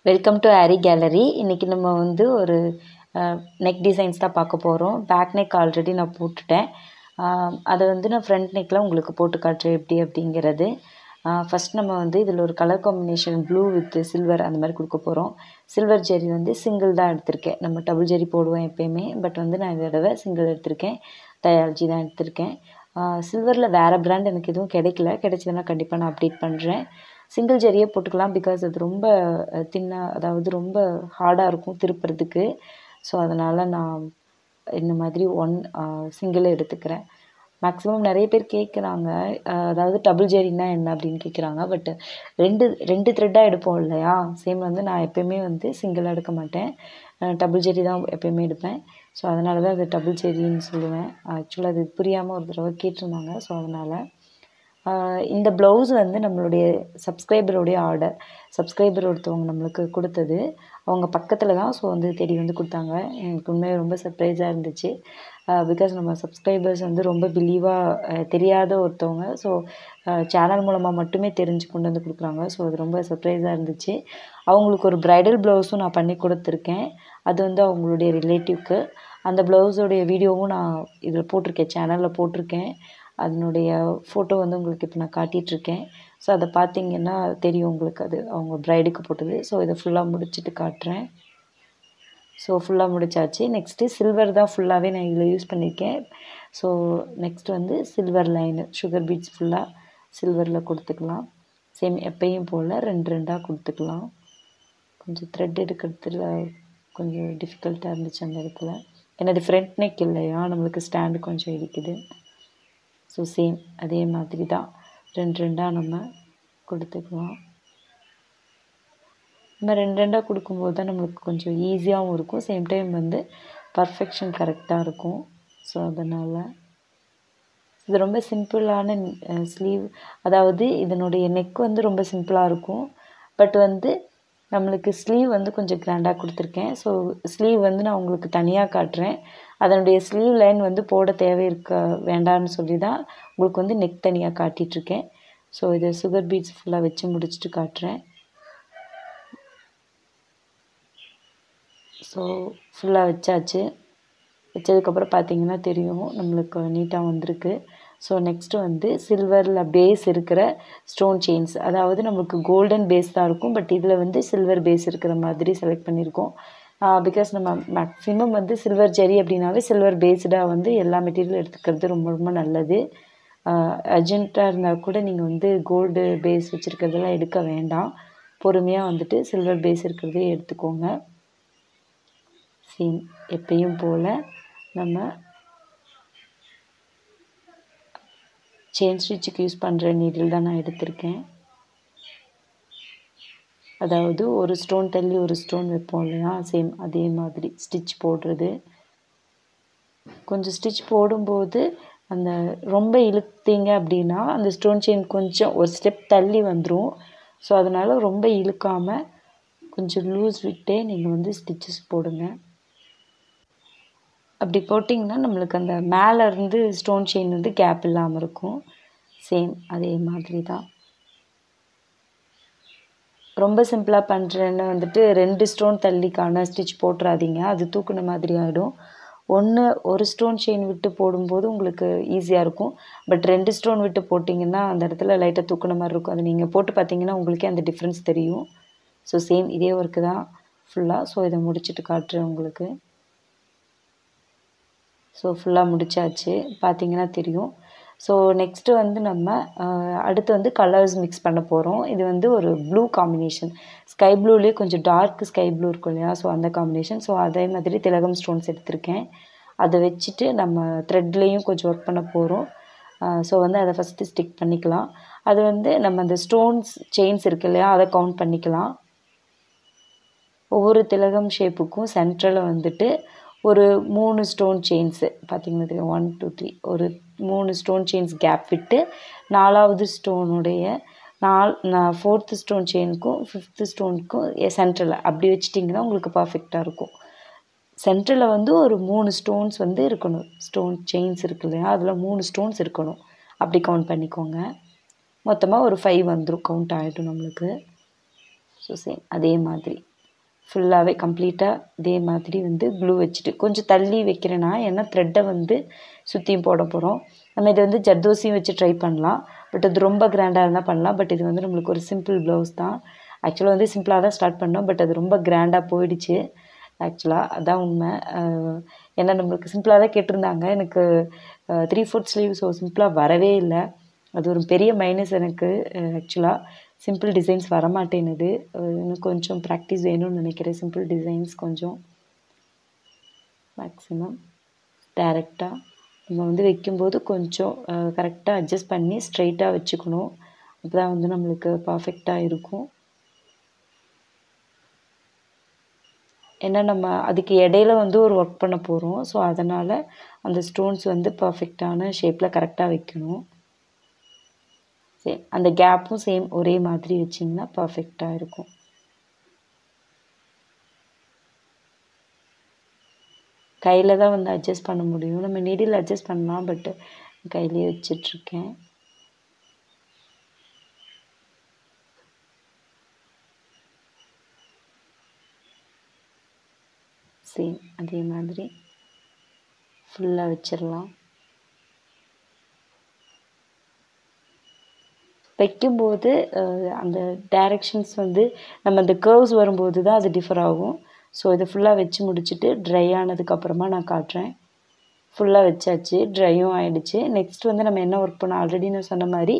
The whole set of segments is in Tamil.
Welcome to aari gallery. இன்றைக்கி நம்ம வந்து ஒரு நெக் டிசைன்ஸ் தான் பார்க்க போகிறோம். பேக் நெக் ஆல்ரெடி நான் போட்டுட்டேன். அதை வந்து நான் ஃப்ரண்ட் நெக்கில் உங்களுக்கு போட்டு காட்டுறேன் எப்படி அப்படிங்கிறது. ஃபஸ்ட் நம்ம வந்து இதில் ஒரு colour combination blue with silver அந்த மாதிரி கொடுக்க போகிறோம். சில்வர் ஜெரி வந்து சிங்கிள் தான் எடுத்திருக்கேன். நம்ம டபுள் ஜெரி போடுவோம் எப்போயுமே, பட் வந்து நான் இந்த தடவை சிங்கிள் எடுத்திருக்கேன். தயாரிச்சி தான் எடுத்திருக்கேன். சில்வரில் வேறு பிராண்ட் எனக்கு எதுவும் கிடைச்சதுன்னா கண்டிப்பாக நான் அப்டேட் பண்ணுறேன். சிங்கிள் ஜெரியே போட்டுக்கலாம், பிகாஸ் அது ரொம்ப அதாவது ரொம்ப ஹார்டாக இருக்கும் திருப்புறதுக்கு. ஸோ அதனால் நான் இந்த மாதிரி சிங்கிள் எடுத்துக்கிறேன். மேக்ஸிமம் நிறைய பேர் கேட்குறாங்க, அதாவது டபுள் ஜெரினா என்ன அப்படின்னு கேட்குறாங்க. பட் ரெண்டு த்ரெட்டாக எடுப்போம் இல்லையா, சேம் வந்து நான் எப்போயுமே வந்து சிங்கிளாக எடுக்க மாட்டேன், டபுள் ஜெரி தான் எப்போயுமே எடுப்பேன். ஸோ அதனால தான் அது டபுள் ஜெரின்னு சொல்லுவேன். ஆக்சுவலாக அது புரியாமல் ஒரு தடவை கேட்டிருந்தாங்க. ஸோ அதனால் இந்த ப்ளவுஸ் வந்து நம்மளுடைய சப்ஸ்கிரைபருடைய ஆர்டர். சப்ஸ்கிரைபர் ஒருத்தவங்க நம்மளுக்கு கொடுத்தது, அவங்க பக்கத்தில் தான். ஸோ வந்து தேடி வந்து கொடுத்தாங்க. எனக்கு உண்மையாக ரொம்ப சர்ப்ரைஸாக இருந்துச்சு. பிகாஸ் நம்ம சப்ஸ்கிரைபர்ஸ் வந்து ரொம்ப பிலீவாக தெரியாத ஒருத்தவங்க. ஸோ சேனல் மூலமாக மட்டுமே தெரிஞ்சு கொண்டு வந்து கொடுக்குறாங்க. ஸோ அது ரொம்ப சர்ப்ரைஸாக இருந்துச்சு. அவங்களுக்கு ஒரு ப்ரைடல் ப்ளவுஸும் நான் பண்ணி கொடுத்துருக்கேன். அது வந்து அவங்களுடைய ரிலேட்டிவ்க்கு. அந்த ப்ளவுஸோடைய வீடியோவும் நான் இதில் போட்டிருக்கேன், சேனலில் போட்டிருக்கேன். அதனுடைய ஃபோட்டோ வந்து உங்களுக்கு இப்போ நான் காட்டிகிட்ருக்கேன். ஸோ அதை பார்த்தீங்கன்னா தெரியும் உங்களுக்கு, அது அவங்க ப்ரைடுக்கு போட்டது. ஸோ இதை ஃபுல்லாக முடிச்சுட்டு காட்டுறேன். ஸோ ஃபுல்லாக முடிச்சாச்சு. நெக்ஸ்ட்டு சில்வர் தான் ஃபுல்லாகவே நான் இதில் யூஸ் பண்ணியிருக்கேன். ஸோ நெக்ஸ்ட் வந்து சில்வர் லைனு, சுகர் பீட்ஸ் ஃபுல்லாக சில்வரில் கொடுத்துக்கலாம். சேம் எப்பயும் போல் ரெண்டாக கொடுத்துக்கலாம். கொஞ்சம் த்ரெட் எடுக்கிறதுல கொஞ்சம் டிஃபிகல்ட்டாக இருந்துச்சு அந்த இடத்துல, ஏன்னா அது ஃப்ரண்ட் நெக் இல்லையா, நம்மளுக்கு ஸ்டாண்டு கொஞ்சம் இருக்குது. ஸோ சேம் அதே மாதிரி தான் ரெண்டாக நம்ம கொடுத்துக்கலாம். நம்ம ரெண்டாக கொடுக்கும்போது தான் நம்மளுக்கு கொஞ்சம் ஈஸியாகவும் இருக்கும், சேம் டைம் வந்து பர்ஃபெக்ஷன் கரெக்டாக இருக்கும். ஸோ அதனால் இது ரொம்ப சிம்பிளான ஸ்லீவ். அதாவது இதனுடைய நெக் வந்து ரொம்ப சிம்பிளாக இருக்கும், பட் வந்து நம்மளுக்கு ஸ்லீவ் வந்து கொஞ்சம் கிராண்டாக கொடுத்துருக்கேன். ஸோ ஸ்லீவ் வந்து நான் உங்களுக்கு தனியாக காட்டுறேன். அதனுடைய ஸ்லீவ் லைன் வந்து போட வேண்டான்னு சொல்லி தான் உங்களுக்கு வந்து நெக் தனியாக காட்டிகிட்ருக்கேன். ஸோ இதை சுகர் பீட்ஸ் ஃபுல்லாக வச்சு முடிச்சுட்டு காட்டுறேன். ஸோ ஃபுல்லாக வச்சதுக்கப்புறம் பார்த்திங்கன்னா தெரியும் நம்மளுக்கு நீட்டாக வந்திருக்கு. ஸோ நெக்ஸ்ட்டு வந்து சில்வரில் பேஸ் இருக்கிற ஸ்டோன் செயின்ஸ், அதாவது நம்மளுக்கு கோல்டன் பேஸ் தான் இருக்கும், பட் இதில் வந்து சில்வர் பேஸ் இருக்கிற மாதிரி செலக்ட் பண்ணியிருக்கோம். பிகாஸ் நம்ம மேக்ஸிமம் வந்து சில்வர் ஜெரி அப்படின்னாவே சில்வர் பேஸ்டாக வந்து எல்லா மெட்டீரியல் எடுத்துக்கிறது ரொம்ப ரொம்ப நல்லது. அர்ஜென்ட்டாக இருந்தால் கூட நீங்கள் வந்து கோல்டு பேஸ் வச்சுருக்கிறதெல்லாம் எடுக்க வேண்டாம். பொறுமையாக வந்துட்டு சில்வர் பேஸ் இருக்கிறதே எடுத்துக்கோங்க. சேம் எப்பயும் போல் நம்ம செயின் ஸ்டிச்சுக்கு யூஸ் பண்ணுற நீடில் தான் நான் எடுத்திருக்கேன். அதாவது ஒரு ஸ்டோன் தள்ளி ஒரு ஸ்டோன் வைப்போம் இல்லையா, சேம் அதே மாதிரி ஸ்டிச் போடுறது. கொஞ்சம் ஸ்டிச் போடும்போது அந்த ரொம்ப இழுத்தீங்க அப்படின்னா அந்த ஸ்டோன் செயின் கொஞ்சம் ஒரு ஸ்டெப் தள்ளி வந்துடும். ஸோ அதனால் ரொம்ப இழுக்காமல் கொஞ்சம் லூஸ் விட்டே நீங்கள் வந்து ஸ்டிச்சஸ் போடுங்க. அப்படி போட்டிங்கன்னா நம்மளுக்கு அந்த மேலே இருந்து ஸ்டோன் செயின் வந்து கேப் இல்லாமல் இருக்கும். சேம் அதே மாதிரி தான். ரொம்ப சிம்பிளாக பண்ணுறேன்னு வந்துட்டு 2 ஸ்டோன் தள்ளிக்கான ஸ்டிச் போட்டுறாதீங்க, அது தூக்குன மாதிரி ஆகிடும். ஒரு ஸ்டோன் செயின் விட்டு போடும்போது உங்களுக்கு ஈஸியாக இருக்கும், பட் 2 ஸ்டோன் விட்டு போட்டிங்கன்னா அந்த இடத்துல லைட்டாக தூக்குன மாதிரி இருக்கும். அது நீங்கள் போட்டு பார்த்தீங்கன்னா உங்களுக்கே அந்த டிஃப்ரென்ஸ் தெரியும். ஸோ சேம் இதே ஒர்க்கு தான் ஃபுல்லாக. ஸோ இதை முடிச்சுட்டு காட்டுறேன் உங்களுக்கு. ஸோ ஃபுல்லாக முடிச்சாச்சு, பார்த்தீங்கன்னா தெரியும். ஸோ நெக்ஸ்ட்டு வந்து நம்ம அடுத்து வந்து கலர்ஸ் மிக்ஸ் பண்ண போகிறோம். இது வந்து ஒரு ப்ளூ காம்பினேஷன், ஸ்கை ப்ளூலேயே கொஞ்சம் டார்க் ஸ்கை ப்ளூ இருக்கும் இல்லையா, ஸோ அந்த காம்பினேஷன். ஸோ அதே மாதிரி திலகம் ஸ்டோன்ஸ் எடுத்திருக்கேன். அதை வச்சுட்டு நம்ம த்ரெட்லேயும் கொஞ்சம் ஒர்க் பண்ண போகிறோம். ஸோ வந்து அதை ஃபஸ்ட்டு ஸ்டிக் பண்ணிக்கலாம். அது வந்து நம்ம அந்த ஸ்டோன்ஸ் செயின்ஸ் இருக்கு இல்லையா, அதை கவுண்ட் பண்ணிக்கலாம். ஒவ்வொரு திலகம் ஷேப்புக்கும் சென்ட்ரலில் வந்துட்டு ஒரு 3 ஸ்டோன் செயின்ஸு பார்த்திங்கன்னா தெரியும், 1 2 3 ஒரு 3 ஸ்டோன் செயின்ஸ் கேப் விட்டு 4வது ஸ்டோனுடைய 4th ஸ்டோன் செயினுக்கும் 5th ஸ்டோனுக்கும் சென்ட்ரலில் அப்படி வச்சிட்டிங்கன்னா உங்களுக்கு பர்ஃபெக்டாக இருக்கும். சென்ட்ரலில் வந்து ஒரு 3 ஸ்டோன்ஸ் வந்து இருக்கணும். ஸ்டோன் செயின்ஸ் இருக்கு இல்லையா, அதில் 3 ஸ்டோன்ஸ் இருக்கணும். அப்படி கவுண்ட் பண்ணிக்கோங்க. மொத்தமாக ஒரு 5 வந்துடும், கவுண்ட் ஆகிடும் நம்மளுக்கு. ஸோ சேம் அதே மாதிரி ஃபுல்லாகவே கம்ப்ளீட்டாக இதே மாதிரி வந்து க்ளூ வச்சுட்டு கொஞ்சம் தள்ளி வைக்கிறேன்னா ஏன்னா த்ரெட்டை வந்து சுற்றியும் போட போகிறோம். நம்ம இதை வந்து ஜர்தோசியும் வச்சு ட்ரை பண்ணலாம். பட் அது ரொம்ப கிராண்டாக இருந்தால் பண்ணலாம். பட் இது வந்து நம்மளுக்கு ஒரு சிம்பிள் ப்ளவுஸ் தான். ஆக்சுவலாக வந்து சிம்பிளாக தான் ஸ்டார்ட் பண்ணோம். பட் அது ரொம்ப கிராண்டாக போயிடுச்சு. ஆக்சுவலாக அதான் உண்மை. ஏன்னா நம்மளுக்கு சிம்பிளாக தான் கேட்டிருந்தாங்க. எனக்கு 3/4 ஸ்லீவ் ஸோ சிம்பிளாக வரவே இல்லை. அது ஒரு பெரிய மைனஸ் எனக்கு. ஆக்சுவலாக சிம்பிள் டிசைன்ஸ் வரமாட்டேனுது. இன்னும் கொஞ்சம் ப்ராக்டிஸ் வேணும்னு நினைக்கிறேன். சிம்பிள் டிசைன்ஸ் கொஞ்சம் மேக்ஸிமம் டைரெக்டாக நம்ம வந்து வைக்கும்போது கொஞ்சம் கரெக்டாக அட்ஜஸ்ட் பண்ணி ஸ்ட்ரைட்டாக வச்சுக்கணும். அப்போ தான் வந்து நம்மளுக்கு பர்ஃபெக்டாக இருக்கும். ஏன்னா நம்ம அதுக்கு இடையில வந்து ஒரு ஒர்க் பண்ண போகிறோம். ஸோ அதனால் அந்த ஸ்டோன்ஸ் வந்து பர்ஃபெக்டான ஷேப்பில் கரெக்டாக வைக்கணும். சேம் அந்த கேப்பும் சேம் ஒரே மாதிரி வச்சிங்கன்னா பர்ஃபெக்டாக இருக்கும். கையில் தான் வந்து அட்ஜஸ்ட் பண்ண முடியும். நம்ம நீடில் அட்ஜஸ்ட் பண்ணலாம். பட் கையிலே வச்சிட்ருக்கேன். சேம் அதே மாதிரி ஃபுல்லாக வச்சிடலாம். வைக்கும்போது அந்த டைரெக்ஷன்ஸ் வந்து நம்ம அந்த கர்வ்ஸ் வரும்போது தான் அது டிஃபர் ஆகும். ஸோ இதை ஃபுல்லாக வச்சு முடிச்சுட்டு ட்ரை ஆனதுக்கப்புறமா நான் காட்டுறேன். ஃபுல்லாக வச்சாச்சு, ட்ரையும் ஆகிடுச்சு. நெக்ஸ்ட் வந்து நம்ம என்ன ஒர்க் பண்ணோம் ஆல்ரெடி நான் சொன்ன மாதிரி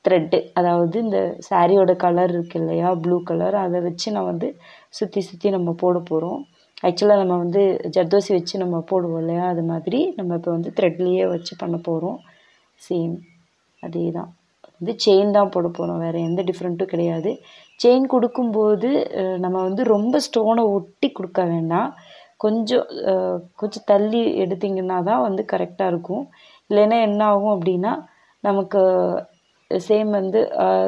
த்ரெட்டு, அதாவது இந்த சாரியோட கலர் இருக்குது இல்லையா, ப்ளூ கலர், அதை வச்சு நான் வந்து சுற்றி சுற்றி நம்ம போட போகிறோம். ஆக்சுவலாக நம்ம வந்து ஜர்தோசி வச்சு நம்ம போடுவோம் இல்லையா, அது மாதிரி நம்ம இப்போ வந்து த்ரெட்லேயே வச்சு பண்ண போகிறோம். சேம் அதே தான். வந்து செயின் தான் போட போகிறோம், வேறு எந்த டிஃப்ரெண்ட்டும் கிடையாது. செயின் கொடுக்கும்போது நம்ம வந்து ரொம்ப ஸ்டோனை ஒட்டி கொடுக்க வேண்டாம். கொஞ்சம் கொஞ்சம் தள்ளி எடுத்திங்கன்னா தான் வந்து கரெக்டாக இருக்கும். இல்லைன்னா என்ன ஆகும் அப்படின்னா நமக்கு சேம் வந்து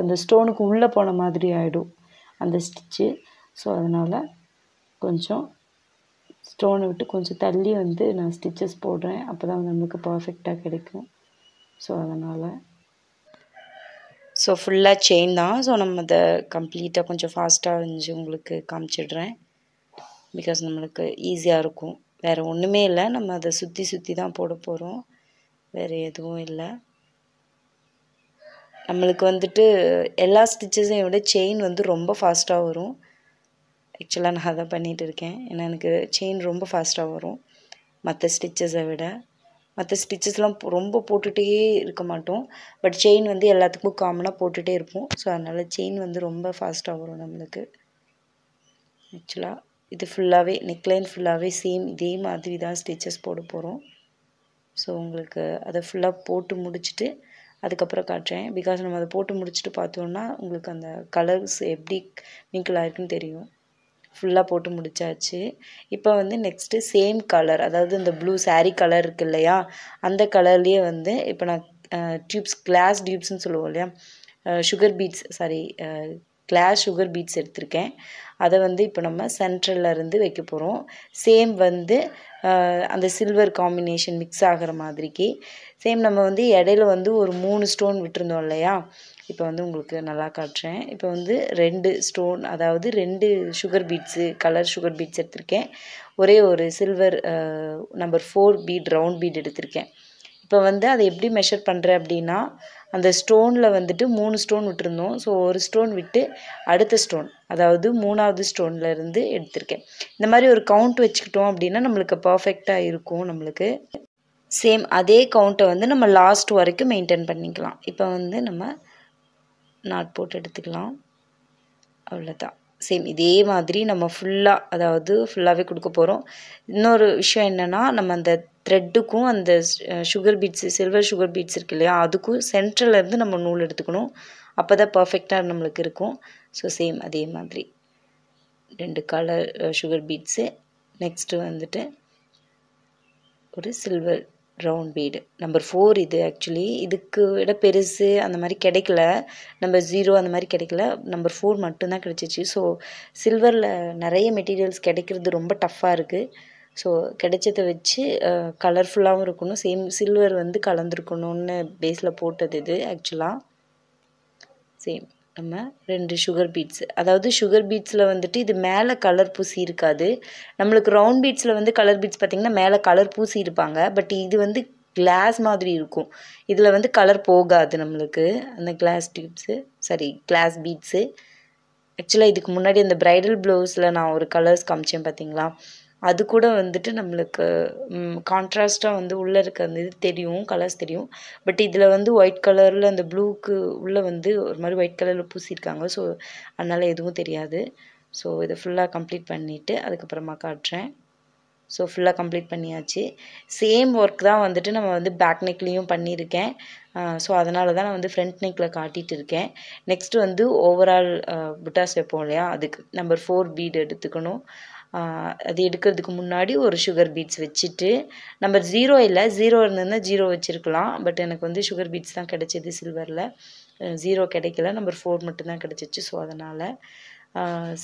அந்த ஸ்டோனுக்கு உள்ளே போன மாதிரி ஆகிடும் அந்த ஸ்டிச்சு. ஸோ அதனால் கொஞ்சம் ஸ்டோனை விட்டு கொஞ்சம் தள்ளி வந்து நான் ஸ்டிச்சஸ் போடுறேன். அப்போ தான் நமக்கு பர்ஃபெக்டாக கிடைக்கும். ஸோ அதனால் ஸோ ஃபுல்லாக செயின் தான். ஸோ நம்ம அதை கம்ப்ளீட்டாக கொஞ்சம் ஃபாஸ்ட்டாக இருந்துச்சு உங்களுக்கு காமிச்சிடுறேன். பிகாஸ் நம்மளுக்கு ஈஸியாக இருக்கும். வேறு ஒன்றுமே இல்லை, நம்ம அதை சுற்றி சுற்றி தான் போட போகிறோம், வேறு எதுவும் இல்லை. நம்மளுக்கு வந்துட்டு எல்லா ஸ்டிச்சஸையும் விட செயின் வந்து ரொம்ப ஃபாஸ்ட்டாக வரும். ஆக்சுவலாக நான் அதை பண்ணிகிட்டு இருக்கேன். ஏன்னா எனக்கு செயின் ரொம்ப ஃபாஸ்ட்டாக வரும் மற்ற ஸ்டிச்சஸை விட. மற்ற ஸ்டிச்சஸ்லாம் ரொம்ப போட்டுகிட்டே இருக்க மாட்டோம். பட் செயின் வந்து எல்லாத்துக்கும் காமனாக போட்டுகிட்டே இருப்போம். ஸோ அதனால் செயின் வந்து ரொம்ப ஃபாஸ்ட்டாக வரும் நம்மளுக்கு. ஆக்சுவலாக இது ஃபுல்லாகவே நெக்லைன் ஃபுல்லாகவே சேம் இதே மாதிரி தான் ஸ்டிச்சஸ் போட போகிறோம். ஸோ உங்களுக்கு அதை ஃபுல்லாக போட்டு முடிச்சுட்டு அதுக்கப்புறம் காட்டுறேன். பிகாஸ் நம்ம அதை போட்டு முடிச்சுட்டு பார்த்தோன்னா உங்களுக்கு அந்த கலர்ஸ் எப்படி மிங்கிள் ஆயிருக்குன்னு தெரியும். ஃபுல்லாக போட்டு முடிச்சாச்சு. இப்போ வந்து நெக்ஸ்ட்டு சேம் கலர், அதாவது இந்த ப்ளூ சாரீ கலர் இருக்குது இல்லையா, அந்த கலர்லேயே வந்து இப்போ நான் டியூப்ஸ், கிளாஸ் டியூப்ஸ்ன்னு சொல்லுவோம் இல்லையா, sugar beads, sorry glass sugar beads எடுத்திருக்கேன். அதை வந்து இப்போ நம்ம சென்ட்ரலில் இருந்து வைக்க போகிறோம். சேம் வந்து அந்த சில்வர் காம்பினேஷன் மிக்ஸ் ஆகிற மாதிரிக்கு சேம் நம்ம வந்து இடையில வந்து ஒரு 3 ஸ்டோன் விட்டுருந்தோம் இல்லையா. இப்போ வந்து உங்களுக்கு நல்லா காட்டுறேன். இப்போ வந்து 2 ஸ்டோன், அதாவது 2 sugar beads, colour sugar beads எடுத்திருக்கேன். ஒரே ஒரு silver number 4 bead, round bead எடுத்திருக்கேன். இப்போ வந்து அதை எப்படி மெஷர் பண்ணுறேன் அப்படின்னா, அந்த ஸ்டோனில் வந்துட்டு 3 ஸ்டோன் விட்டுருந்தோம். ஸோ ஒரு ஸ்டோன் விட்டு அடுத்த ஸ்டோன், அதாவது 3வது ஸ்டோனில் இருந்து எடுத்திருக்கேன். இந்த மாதிரி ஒரு கவுண்ட் வச்சுக்கிட்டோம் அப்படின்னா நம்மளுக்கு பர்ஃபெக்டாக இருக்கும். நம்மளுக்கு சேம் அதே கவுண்ட்டை வந்து நம்ம லாஸ்ட் வரைக்கும் மெயின்டைன் பண்ணிக்கலாம். இப்போ வந்து நம்ம நாட் போட்டு எடுத்துக்கலாம். அவ்வளோதான். சேம் இதே மாதிரி நம்ம ஃபுல்லாக, அதாவது ஃபுல்லாகவே கொடுக்க போகிறோம். இன்னொரு விஷயம் என்னென்னா, நம்ம அந்த த்ரெட்டுக்கும் அந்த sugar beads, silver sugar beads இருக்கு இல்லையா, அதுக்கும் சென்ட்ரலேருந்து நம்ம நூல் எடுத்துக்கணும். அப்போ தான் பர்ஃபெக்டாக நம்மளுக்கு இருக்கும். ஸோ சேம் அதே மாதிரி 2 கலர் சுகர் பீட்ஸு, நெக்ஸ்ட்டு வந்துட்டு ஒரு சில்வர் ரவுண்ட் பீடு நம்பர் 4. இது ஆக்சுவலி இதுக்கு விட பெருசு அந்த மாதிரி கிடைக்கல, நம்பர் 0 அந்த மாதிரி கிடைக்கல, நம்பர் 4 மட்டும்தான் கிடச்சிச்சு. ஸோ சில்வரில் நிறைய மெட்டீரியல்ஸ் கிடைக்கிறது ரொம்ப டஃப்பாக இருக்குது. ஸோ கிடைச்சதை வச்சு கலர்ஃபுல்லாகவும் இருக்கணும், சேம் சில்வர் வந்து கலந்துருக்கணும்னு பேஸில் போட்டது இது ஆக்சுவலாக. சேம் நம்ம 2 சுகர் பீட்ஸ், அதாவது சுகர் பீட்ஸில் வந்துட்டு இது மேலே கலர் பூசி இருக்காது. நம்மளுக்கு ரவுண்ட் பீட்ஸில் வந்து கலர் பீட்ஸ் பார்த்திங்கன்னா மேலே கலர் பூசி இருப்பாங்க. பட் இது வந்து கிளாஸ் மாதிரி இருக்கும். இதில் வந்து கலர் போகாது நம்மளுக்கு. அந்த கிளாஸ் டியூப்ஸு கிளாஸ் பீட்ஸு. ஆக்சுவலாக இதுக்கு முன்னாடி அந்த ப்ரைடல் ப்ளவுஸில் நான் ஒரு கலர்ஸ் காமிச்சேன் பார்த்தீங்களா, அது கூட வந்துட்டு நம்மளுக்கு கான்ட்ராஸ்ட்டாக வந்து உள்ளே இருக்க அந்த இது தெரியும், கலர்ஸ் தெரியும். பட் இதில் வந்து ஒயிட் கலரில் அந்த ப்ளூக்கு உள்ளே வந்து ஒரு மாதிரி ஒயிட் கலரில் பூசியிருக்காங்க. ஸோ அதனால் எதுவும் தெரியாது. ஸோ இதை ஃபுல்லாக கம்ப்ளீட் பண்ணிவிட்டு அதுக்கப்புறமா காட்டுறேன். ஸோ ஃபுல்லாக கம்ப்ளீட் பண்ணியாச்சு. சேம் ஒர்க் தான் வந்துட்டு நம்ம வந்து பேக் நெக்லேயும் பண்ணியிருக்கேன். ஸோ அதனால தான் நான் வந்து ஃப்ரண்ட் நெக்கில் காட்டிகிட்டு இருக்கேன். நெக்ஸ்ட்டு வந்து ஓவரால் புட்டாஸ் வைப்போம் இல்லையா, அதுக்கு நம்பர் 4 பீடு எடுத்துக்கணும். அது எடுக்கிறதுக்கு முன்னாடி ஒரு சுகர் பீட்ஸ் வச்சுட்டு, நம்பர் 0 இல்லை, 0 இருந்ததுன்னா 0 வச்சுருக்கலாம். பட் எனக்கு வந்து சுகர் பீட்ஸ் தான் கிடச்சிது சில்வரில். 0 கிடைக்கல, நம்பர் 4 மட்டும்தான் கிடச்சிச்சு. ஸோ அதனால்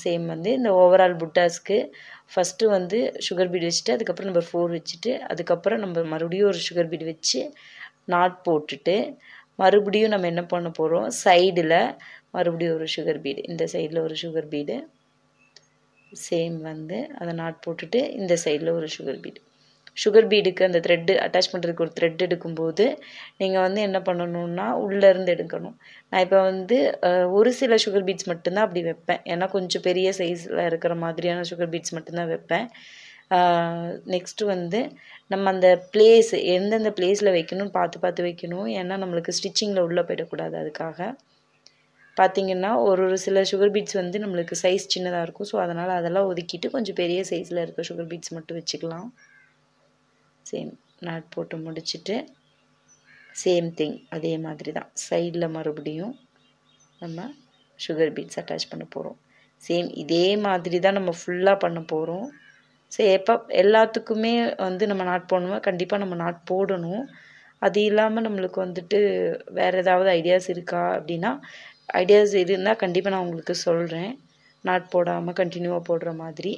சேம் வந்து இந்த ஓவரால் புட்டாஸ்க்கு ஃபஸ்ட்டு வந்து சுகர் பீடு வச்சுட்டு அதுக்கப்புறம் நம்பர் 4 வச்சுட்டு அதுக்கப்புறம் நம்ம மறுபடியும் ஒரு சுகர் பீடு வச்சு நாட் போட்டுட்டு மறுபடியும் நம்ம என்ன பண்ண போகிறோம், சைடில் மறுபடியும் ஒரு சுகர் பீடு, இந்த சைடில் ஒரு சுகர் பீடு, சேம் வந்து அதை நாட் போட்டுட்டு இந்த சைடில் ஒரு சுகர் பீடு. சுகர் பீடுக்கு அந்த த்ரெட்டு அட்டாச் பண்ணுறதுக்கு ஒரு த்ரெட் எடுக்கும்போது நீங்கள் வந்து என்ன பண்ணணுன்னா உள்ளேருந்து எடுக்கணும். நான் இப்போ வந்து ஒரு சில சுகர் பீட்ஸ் மட்டும்தான் அப்படி வைப்பேன். ஏன்னா கொஞ்சம் பெரிய சைஸில் இருக்கிற மாதிரியான சுகர் பீட்ஸ் மட்டும்தான் வைப்பேன். நெக்ஸ்ட்டு வந்து நம்ம அந்த பிளேஸ் எந்தெந்த பிளேஸில் வைக்கணும்னு பார்த்து வைக்கணும். ஏன்னா நம்மளுக்கு ஸ்டிச்சிங்கில் உள்ளே போயிடக்கூடாது. அதுக்காக பார்த்திங்கன்னா ஒரு சில சுகர் பீட்ஸ் வந்து நம்மளுக்கு சைஸ் சின்னதாக இருக்கும். ஸோ அதனால் அதெல்லாம் ஒதுக்கிட்டு கொஞ்சம் பெரிய சைஸில் இருக்க சுகர் பீட்ஸ் மட்டும் வச்சுக்கலாம். சேம் நாட் போட்டு முடிச்சுட்டு சேம் திங் அதே மாதிரி தான் சைடில் மறுபடியும் நம்ம சுகர் பீட்ஸ் அட்டாச் பண்ண போகிறோம். சேம் இதே மாதிரி தான் நம்ம ஃபுல்லாக பண்ண போகிறோம். சரி, எப்போ எல்லாத்துக்குமே வந்து நம்ம நாட் போடணுமோ கண்டிப்பாக நம்ம நாட் போடணும். அது இல்லாமல் நம்மளுக்கு வந்துட்டு வேறு ஏதாவது ஐடியாஸ் இருக்கா அப்படின்னா, ஐடியாஸ் இருந்தால் கண்டிப்பாக நான் உங்களுக்கு சொல்கிறேன். நாட் போடாமல் கண்டினியூவாக போடுற மாதிரி.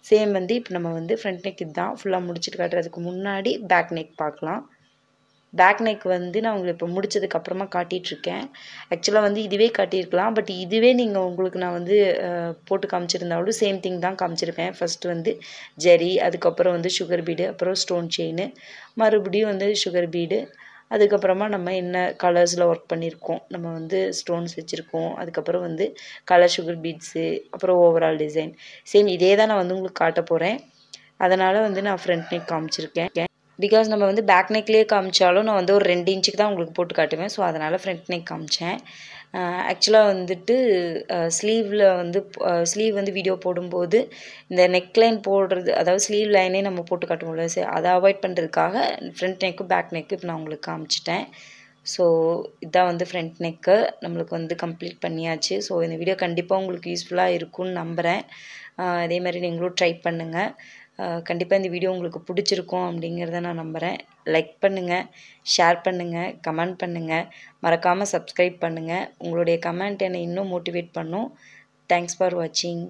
சேம் வந்து இப்போ நம்ம வந்து ஃப்ரண்ட் நெக் இதுதான் ஃபுல்லாக முடிச்சுட்டு காட்டுறதுக்கு முன்னாடி பேக் நெக் பார்க்கலாம். பேக் நெக் வந்து நான் உங்களுக்கு இப்போ முடிச்சதுக்கப்புறமா காட்டிகிட்ருக்கேன். ஆக்சுவலாக வந்து இதுவே காட்டியிருக்கலாம். பட் இதுவே நீங்கள் உங்களுக்கு நான் வந்து போட்டு காமிச்சிருந்தாலும் சேம் திங் தான் காமிச்சிருப்பேன். ஃபஸ்ட்டு வந்து ஜெரி, அதுக்கப்புறம் வந்து சுகர் பீடு, அப்புறம் ஸ்டோன் செயின், மறுபடியும் வந்து சுகர் பீடு, அதுக்கப்புறமா நம்ம என்ன கலர்ஸில் ஒர்க் பண்ணியிருக்கோம், நம்ம வந்து ஸ்டோன்ஸ் வச்சுருக்கோம், அதுக்கப்புறம் வந்து கலர் சுகர் பீட்ஸு, அப்புறம் ஓவரால் டிசைன் சேம் இதே தான் நான் வந்து உங்களுக்கு காட்ட போகிறேன். அதனால் வந்து நான் ஃப்ரண்ட் நெக் காமிச்சிருக்கேன். பிகாஸ் நம்ம வந்து பேக் நெக்லேயே காமிச்சாலும் நான் வந்து ஒரு 2 இன்ச்சுக்கு தான் உங்களுக்கு போட்டு காட்டுவேன். ஸோ அதனால் ஃப்ரண்ட் நெக் காமிச்சேன். ஆக்சுவலாக வந்துட்டு ஸ்லீவ் வந்து வீடியோ போடும்போது இந்த நெக்லைன் போடுறது, அதாவது ஸ்லீவ் லைனே நம்ம போட்டு காட்டுவோம்ல, சரி அதை அவாய்ட் பண்ணுறதுக்காக ஃப்ரண்ட் நெக்கு பேக் நெக்கு இப்போ நான் உங்களுக்கு காமிச்சிட்டேன். ஸோ இதான் வந்து ஃப்ரண்ட் நெக்கு நம்மளுக்கு வந்து கம்ப்ளீட் பண்ணியாச்சு. ஸோ இந்த வீடியோ கண்டிப்பாக உங்களுக்கு யூஸ்ஃபுல்லாக இருக்கும்னு நம்புகிறேன். அதே மாதிரி நீங்களும் ட்ரை பண்ணுங்கள். கண்டிப்பாக இந்த வீடியோ உங்களுக்கு பிடிச்சிருக்கும் அப்படிங்கிறத நான் நம்புகிறேன். லைக் பண்ணுங்கள், ஷேர் பண்ணுங்கள், கமெண்ட் பண்ணுங்கள், மறக்காமல் சப்ஸ்கிரைப் பண்ணுங்கள். உங்களுடைய கமெண்ட் என்னை இன்னும் மோட்டிவேட் பண்ணும். தேங்க்ஸ் ஃபார் வாட்சிங்.